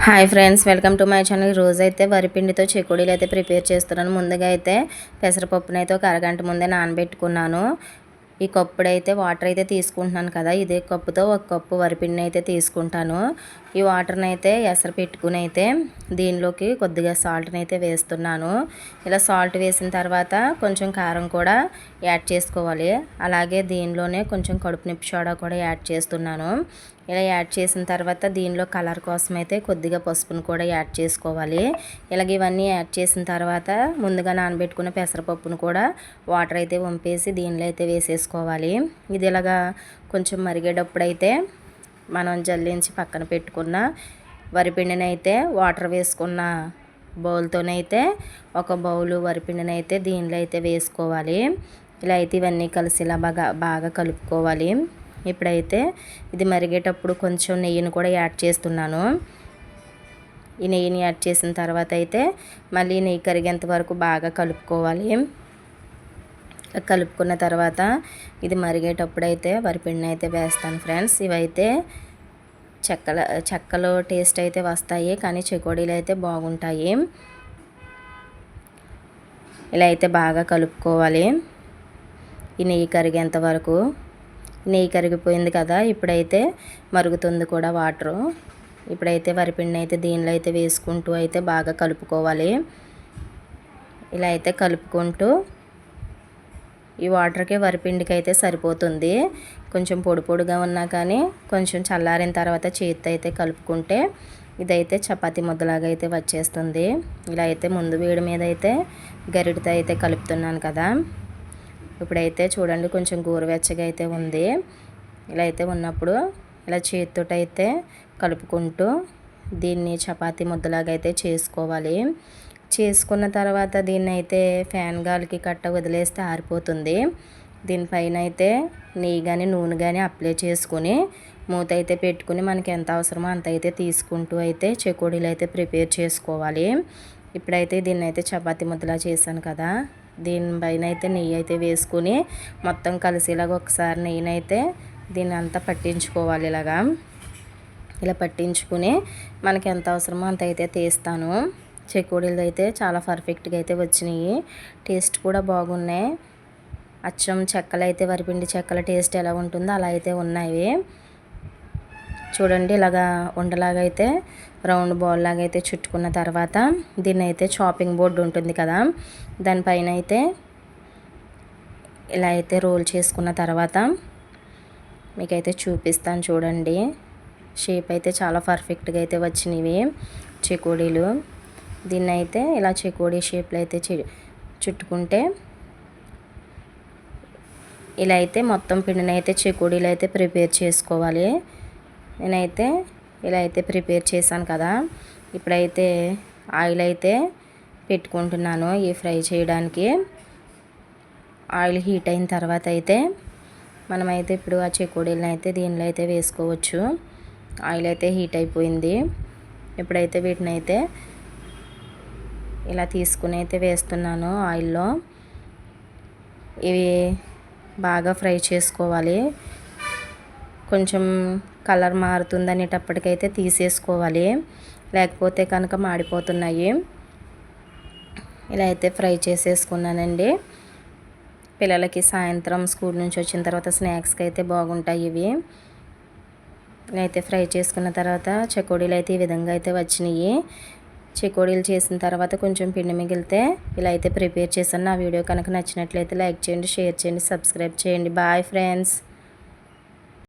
Hi friends, welcome to my channel. రోజైతే వరిపిండితో చెకోడీలు అయితే prepare చేస్తున్నాను. ముందుగా అయితే పెసరపప్పునైతే ఒక అరగంట ముందే నానబెట్టుకున్నాను. ఈ కప్పుడైతే వాటర్ అయితే తీసుకుంటున్నాను కదా, ఇదే కప్పుతో ఒక కప్పు వరిపిండిని అయితే తీసుకుంటాను. ఈ వాటర్ని అయితే ఎసరు పెట్టుకుని అయితే దీనిలోకి కొద్దిగా సాల్ట్ని అయితే వేస్తున్నాను. ఇలా సాల్ట్ వేసిన తర్వాత కొంచెం కారం కూడా యాడ్ చేసుకోవాలి. అలాగే దీనిలోనే కొంచెం కడుపు నొప్పి సోడా కూడా యాడ్ చేస్తున్నాను. ఇలా యాడ్ చేసిన తర్వాత దీనిలో కలర్ కోసం అయితే కొద్దిగా పసుపును కూడా యాడ్ చేసుకోవాలి. ఇలాగ ఇవన్నీ యాడ్ చేసిన తర్వాత ముందుగా నానబెట్టుకున్న పెసరపప్పును కూడా వాటర్ అయితే వంపేసి దీనిలో అయితే వేసేసుకోవాలి. ఇది ఇలాగా కొంచెం మరిగేటప్పుడు అయితే మనం జల్లించి పక్కన పెట్టుకున్న వరిపిండిని అయితే వాటర్ వేసుకున్న బౌల్తోనైతే ఒక బౌలు వరిపిండిని అయితే దీనిలో అయితే వేసుకోవాలి. ఇలా అయితే ఇవన్నీ కలిసి ఇలా బాగా కలుపుకోవాలి. ఇప్పుడైతే ఇది మరిగేటప్పుడు కొంచెం నెయ్యిని కూడా యాడ్ చేస్తున్నాను. ఈ నెయ్యిని యాడ్ చేసిన తర్వాత అయితే మళ్ళీ నెయ్యి కరిగేంత వరకు బాగా కలుపుకోవాలి. కలుపుకున్న తర్వాత ఇది మరిగేటప్పుడు అయితే వరిపిండిని అయితే వేస్తాను ఫ్రెండ్స్. ఇవైతే చెక్కలో టేస్ట్ అయితే వస్తాయి, కానీ చెకోడీలు అయితే బాగుంటాయి. ఇలా అయితే బాగా కలుపుకోవాలి ఈ నెయ్యి కరిగేంత వరకు. నెయ్యి కరిగిపోయింది కదా, ఇప్పుడైతే మరుగుతుంది కూడా వాటరు. ఇప్పుడైతే వరిపిండిని అయితే దీనిలో అయితే వేసుకుంటూ అయితే బాగా కలుపుకోవాలి. ఇలా అయితే కలుపుకుంటూ ఈ వాటర్కి వరిపిండికి అయితే సరిపోతుంది. కొంచెం పొడి పొడిగా ఉన్నా కానీ కొంచెం చల్లారిన తర్వాత చేతితో అయితే కలుపుకుంటే ఇదైతే చపాతీ ముద్దలాగా అయితే వచ్చేస్తుంది. ఇలా అయితే ముందు వేడి మీద అయితే గరిటతో అయితే కలుపుతున్నాను కదా. ఇప్పుడైతే చూడండి కొంచెం గోరువెచ్చగా అయితే ఉంది. ఇలా అయితే ఉన్నప్పుడు ఇలా చేతితో అయితే కలుపుకుంటూ దీన్ని చపాతీ ముద్దలాగా అయితే చేసుకోవాలి. చేసుకున్న తర్వాత దీన్ని అయితే ఫ్యాన్ గాలికి కట్ట వదిలేస్తే ఆరిపోతుంది. దీనిపైన అయితే నెయ్యి కానీ నూనె కానీ అప్లై చేసుకుని మూత అయితే పెట్టుకుని మనకి ఎంత అవసరమో అంత అయితే తీసుకుంటూ అయితే చెకోడీలు అయితే ప్రిపేర్ చేసుకోవాలి. ఇప్పుడైతే దీన్ని అయితే చపాతీ ముద్దలా చేశాను కదా, దీనిపైన అయితే నెయ్యి అయితే వేసుకుని మొత్తం కలిసేలాగా ఒకసారి నెయ్యినైతే దీన్ని అంతా పట్టించుకోవాలి. ఇలా పట్టించుకుని మనకి ఎంత అవసరమో అంత అయితే తీస్తాను. చెకోడీలు అయితే చాలా పర్ఫెక్ట్గా అయితే వచ్చినాయి. టేస్ట్ కూడా బాగున్నాయి. అచ్చం చెక్కలు అయితే వరిపిండి చెక్కల టేస్ట్ ఎలా ఉంటుందో అలా అయితే ఉన్నాయి. చూడండి ఇలాగా ఉండలాగా అయితే రౌండ్ బాల్ లాగా అయితే చుట్టుకున్న తర్వాత దీన్ని అయితే చాపింగ్ బోర్డు ఉంటుంది కదా, దానిపైన అయితే ఇలా అయితే రోల్ చేసుకున్న తర్వాత మీకైతే చూపిస్తాను. చూడండి షేప్ అయితే చాలా పర్ఫెక్ట్గా అయితే వచ్చినవి చెకోడీలు. దీన్ని అయితే ఇలా చెకోడీ షేప్లో అయితే చుట్టుకుంటే ఇలా అయితే మొత్తం పిండిని అయితే చెకోడీలు అయితే ప్రిపేర్ చేసుకోవాలి. నేనైతే ఇలా అయితే ప్రిపేర్ చేశాను కదా, ఇప్పుడైతే ఆయిల్ అయితే పెట్టుకుంటున్నాను ఈ ఫ్రై చేయడానికి. ఆయిల్ హీట్ అయిన తర్వాత అయితే మనమైతే ఇప్పుడు ఆ చెకోడీలను అయితే దీనిలో అయితే వేసుకోవచ్చు. ఆయిల్ అయితే హీట్ అయిపోయింది. ఇప్పుడైతే వీటిని అయితే ఇలా తీసుకుని అయితే వేస్తున్నాను ఆయిల్లో. ఇవి బాగా ఫ్రై చేసుకోవాలి. కొంచెం కలర్ మారుతుంది అనేటప్పటికైతే తీసేసుకోవాలి, లేకపోతే కనుక మాడిపోతున్నాయి. ఇలా అయితే ఫ్రై చేసేసుకున్నానండి. పిల్లలకి సాయంత్రం స్కూల్ నుంచి వచ్చిన తర్వాత స్నాక్స్కి అయితే బాగుంటాయి ఇవి. ఇలా అయితే ఫ్రై చేసుకున్న తర్వాత చెకోడీలు అయితే ఈ విధంగా అయితే వచ్చినాయి. చెకోడీలు చేసిన తర్వాత కొంచెం పిండి మిగిలితే ఇలా అయితే ప్రిపేర్ చేశాను. నా వీడియో కనుక నచ్చినట్లయితే లైక్ చేయండి, షేర్ చేయండి, సబ్స్క్రైబ్ చేయండి. Bye friends.